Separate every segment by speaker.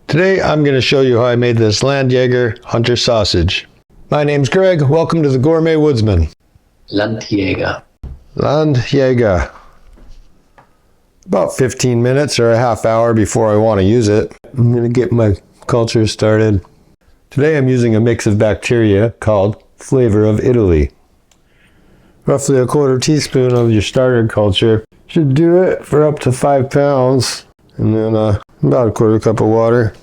Speaker 1: Today I'm going to show you how I made this Landjaeger hunter sausage. My name's Greg. Welcome to the Gourmet Woodsman.
Speaker 2: Landjaeger.
Speaker 1: Landjaeger. About 15 minutes or a half hour before I want to use it. I'm going to get my culture started. Today I'm using a mix of bacteria called Flavor of Italy. Roughly a quarter teaspoon of your starter culture should do it for up to 5 pounds. And then about a quarter cup of water.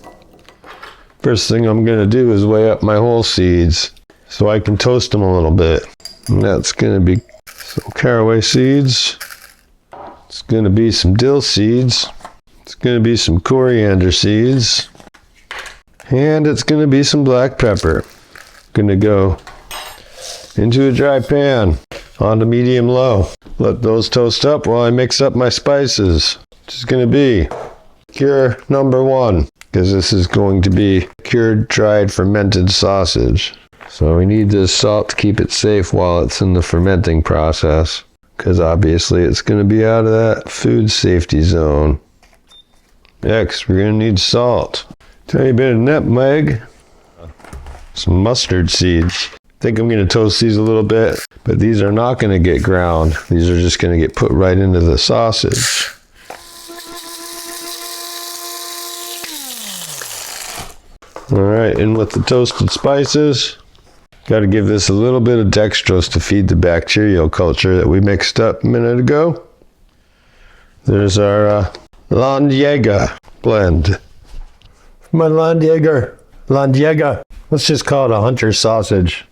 Speaker 1: First thing I'm going to do is weigh up my whole seeds so I can toast them a little bit. And that's going to be some caraway seeds. It's going to be some dill seeds. It's going to be some coriander seeds. And it's going to be some black pepper. Going to go into a dry pan onto medium low. Let those toast up while I mix up my spices. Which is going to be cure number 1, because this is going to be cured, dried, fermented sausage. So we need this salt to keep it safe while it's in the fermenting process, because obviously it's going to be out of that food safety zone. Next, we're going to need salt. Tiny bit of nutmeg. Some mustard seeds. I think I'm going to toast these a little bit, but these are not going to get ground. These are just going to get put right into the sausage. Alright, in with the toasted spices. Got to give this a little bit of dextrose to feed the bacterial culture that we mixed up a minute ago. There's our Landjaeger blend. My Landjaeger. Let's just call it a hunter sausage.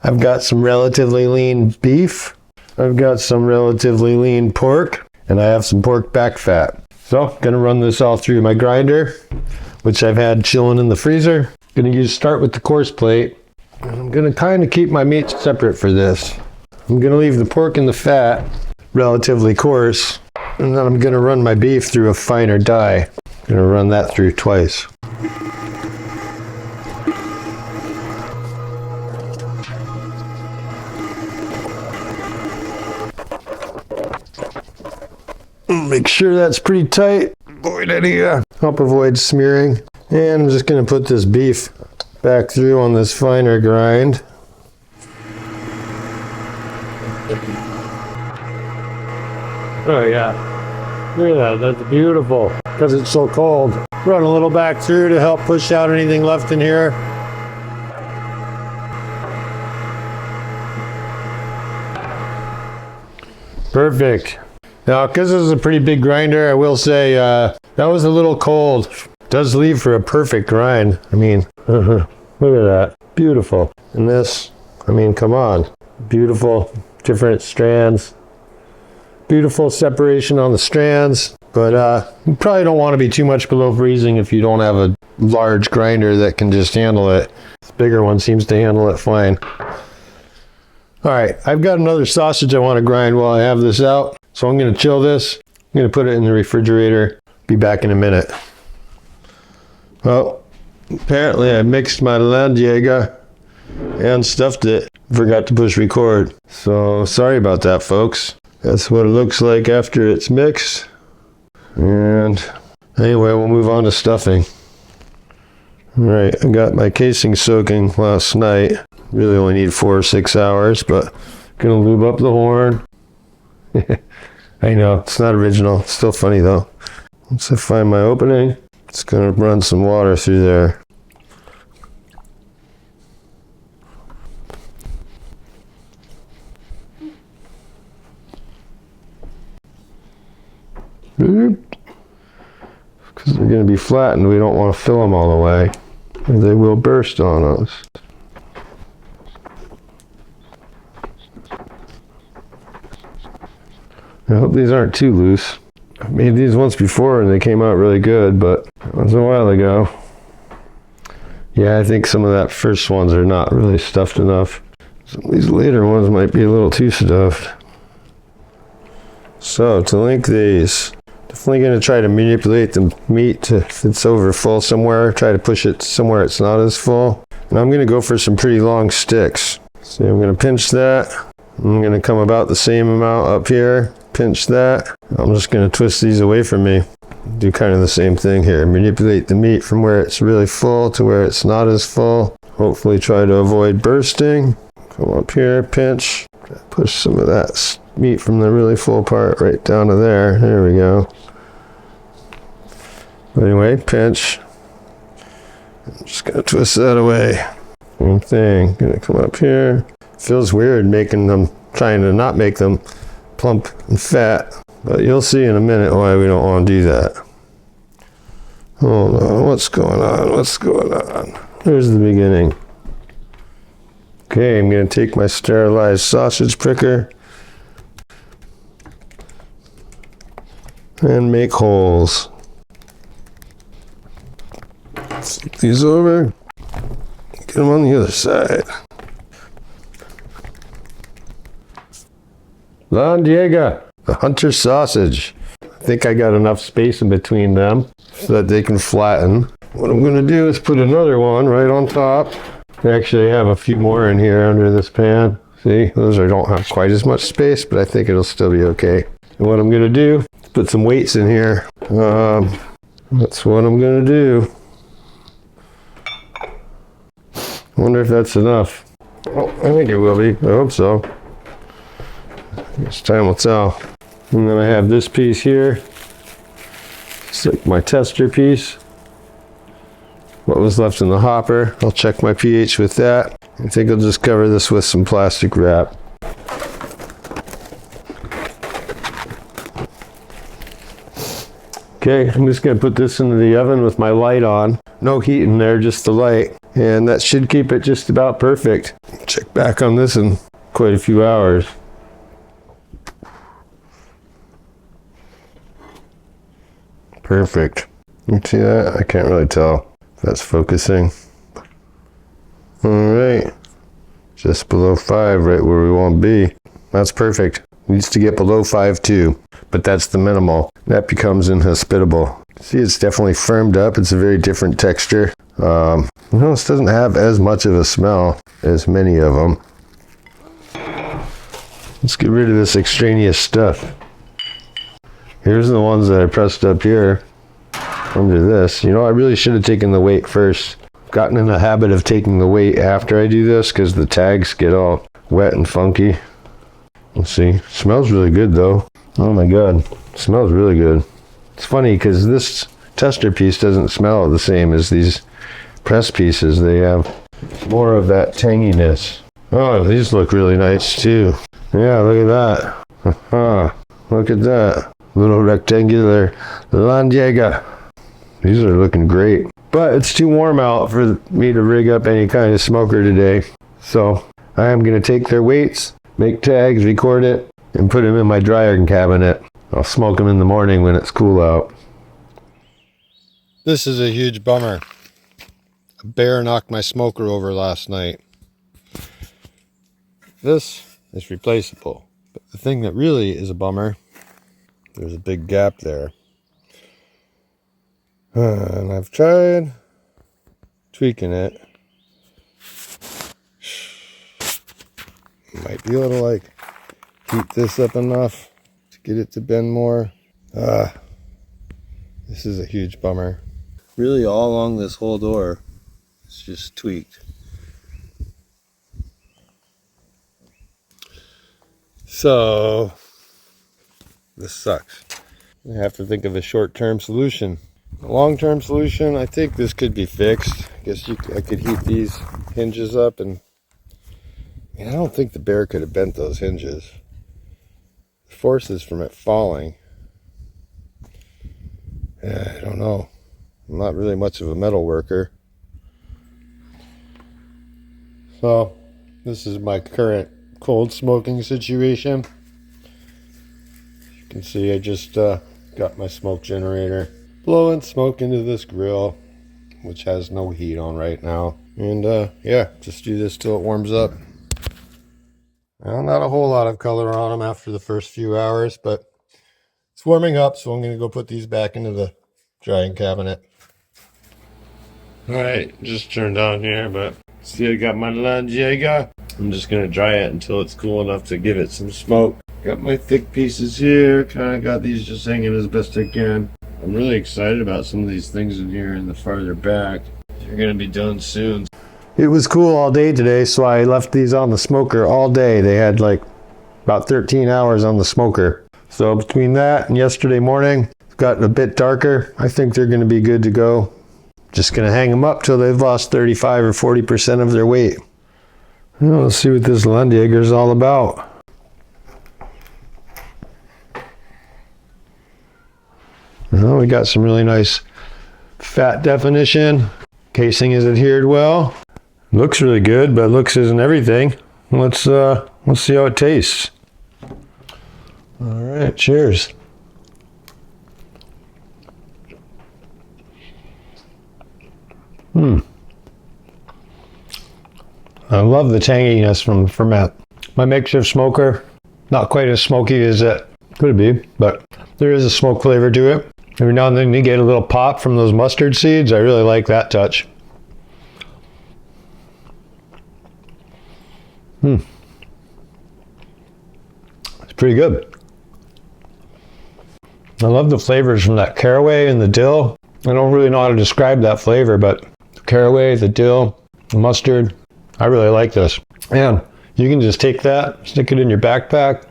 Speaker 1: I've got some relatively lean beef. I've got some relatively lean pork. And I have some pork back fat. So, I'm going to run this all through my grinder, which I've had chilling in the freezer. I'm going to start with the coarse plate. And I'm going to kind of keep my meat separate for this. I'm going to leave the pork and the fat relatively coarse. And then I'm going to run my beef through a finer dye. I'm going to run that through twice. Make sure that's pretty tight. Avoid any, help avoid smearing. And I'm just going to put this beef back through on this finer grind. Oh yeah, look at that, that's beautiful. Because it's so cold. Run a little back through to help push out anything left in here. Perfect. Now, because this is a pretty big grinder, I will say that was a little cold. Does leave for a perfect grind. I mean, look at that. Beautiful. And this, I mean, come on. Beautiful, different strands. Beautiful separation on the strands. But you probably don't want to be too much below freezing if you don't have a large grinder that can just handle it. This bigger one seems to handle it fine. Alright, I've got another sausage I want to grind while I have this out. So I'm going to chill this. I'm going to put it in the refrigerator. Be back in a minute. Well, apparently I mixed my Landjaeger and stuffed it. Forgot to push record. So sorry about that, folks. That's what it looks like after it's mixed. And anyway, we'll move on to stuffing. Alright, I got my casing soaking last night. Really only need 4 or 6 hours, but gonna lube up the horn. I know, it's not original. It's still funny though. Once I find my opening, it's gonna run some water through there. Because they're gonna be flattened, we don't want to fill them all the way, or they will burst on us. I hope these aren't too loose. I made these once before and they came out really good, but that was a while ago. Yeah, I think some of that first ones are not really stuffed enough. Some of these later ones might be a little too stuffed. So, to link these, definitely going to try to manipulate the meat to, if it's over full somewhere, try to push it somewhere it's not as full. And I'm going to go for some pretty long sticks. So I'm going to pinch that. I'm going to come about the same amount up here. Pinch that. I'm just going to twist these away from me. Do kind of the same thing here. Manipulate the meat from where it's really full to where it's not as full. Hopefully try to avoid bursting. Come up here, pinch. Push some of that meat from the really full part right down to there. There we go. Anyway, pinch. I'm just gonna twist that away. Same thing. Gonna come up here. Feels weird making them, trying to not make them plump and fat, but you'll see in a minute why we don't want to do that. Hold on, what's going on? What's going on? Here's the beginning. Okay, I'm gonna take my sterilized sausage pricker and make holes. Flip these over. Get them on the other side. Landjaeger, the hunter sausage. I think I got enough space in between them so that they can flatten. What I'm going to do is put another one right on top. I actually have a few more in here under this pan. See, those don't have quite as much space, but I think it'll still be okay. And what I'm going to do is put some weights in here. That's what I'm going to do. I wonder if that's enough. Oh, I think it will be. I hope so. I guess time will tell. And then I have this piece here. It's like my tester piece. What was left in the hopper. I'll check my pH with that. I think I'll just cover this with some plastic wrap. Okay, I'm just going to put this into the oven with my light on. No heat in there, just the light. And that should keep it just about perfect. Check back on this in quite a few hours. Perfect. You see that? I can't really tell if that's focusing. All right. Just below 5, right where we want to be. That's perfect. Needs to get below 5 too, but that's the minimal. That becomes inhospitable. See, it's definitely firmed up. It's a very different texture. This doesn't have as much of a smell as many of them. Let's get rid of this extraneous stuff. Here's the ones that I pressed up here under this. You know, I really should have taken the weight first. I've gotten in the habit of taking the weight after I do this because the tags get all wet and funky. Let's see. Smells really good though. Oh my god. Smells really good. It's funny because this tester piece doesn't smell the same as these press pieces. They have more of that tanginess. Oh, these look really nice too. Yeah, look at that. Look at that. Little rectangular Landjaeger. These are looking great. But it's too warm out for me to rig up any kind of smoker today. So I am going to take their weights, make tags, record it, and put them in my dryer cabinet. I'll smoke them in the morning when it's cool out. This is a huge bummer. A bear knocked my smoker over last night. This is replaceable. But the thing that really is a bummer, there's a big gap there. And I've tried tweaking it. Might be able to like heat this up enough to get it to bend more. This is a huge bummer. Really all along this whole door, it's just tweaked. So, this sucks. I have to think of a short-term solution. A long-term solution, I think this could be fixed. I guess I could heat these hinges up and I don't think the bear could have bent those hinges. The forces from it falling. I don't know. I'm not really much of a metal worker. So, this is my current cold smoking situation. You can see I just got my smoke generator blowing smoke into this grill, which has no heat on right now. And yeah, just do this till it warms up. Well, not a whole lot of color on them after the first few hours, but it's warming up, so I'm going to go put these back into the drying cabinet. Alright, just turned on here, but see I got my Landjaeger. I'm just going to dry it until it's cool enough to give it some smoke. Got my thick pieces here, kind of got these just hanging as best I can.
Speaker 3: I'm really excited about some of these things in here in the farther back. They're gonna be done soon.
Speaker 1: It was cool all day today, so I left these on the smoker all day. They had like about 13 hours on the smoker. So between that and yesterday morning, it's gotten a bit darker. I think they're gonna be good to go. Just gonna hang them up till they've lost 35 or 40% of their weight. Well, let's see what this Landjaeger is all about. Well, we got some really nice fat definition. Casing is adhered well. Looks really good, but looks isn't everything. Let's see how it tastes. All right, cheers. I love the tanginess from the ferment. My makeshift smoker, not quite as smoky as it could be, but there is a smoke flavor to it. Every now and then you get a little pop from those mustard seeds. I really like that touch. It's pretty good. I love the flavors from that caraway and the dill. I don't really know how to describe that flavor, but the caraway, the dill, the mustard, I really like this. And you can just take that, stick it in your backpack.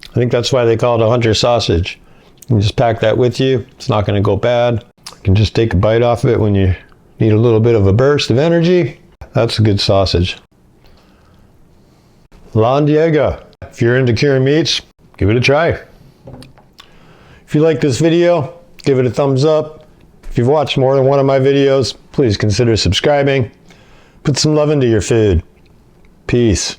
Speaker 1: I think that's why they call it a hunter sausage. You can just pack that with you. It's not going to go bad. You can just take a bite off of it when you need a little bit of a burst of energy. That's a good sausage. Landjaeger. If you're into curing meats, give it a try. If you like this video, give it a thumbs up. If you've watched more than one of my videos, please consider subscribing. Put some love into your food. Peace.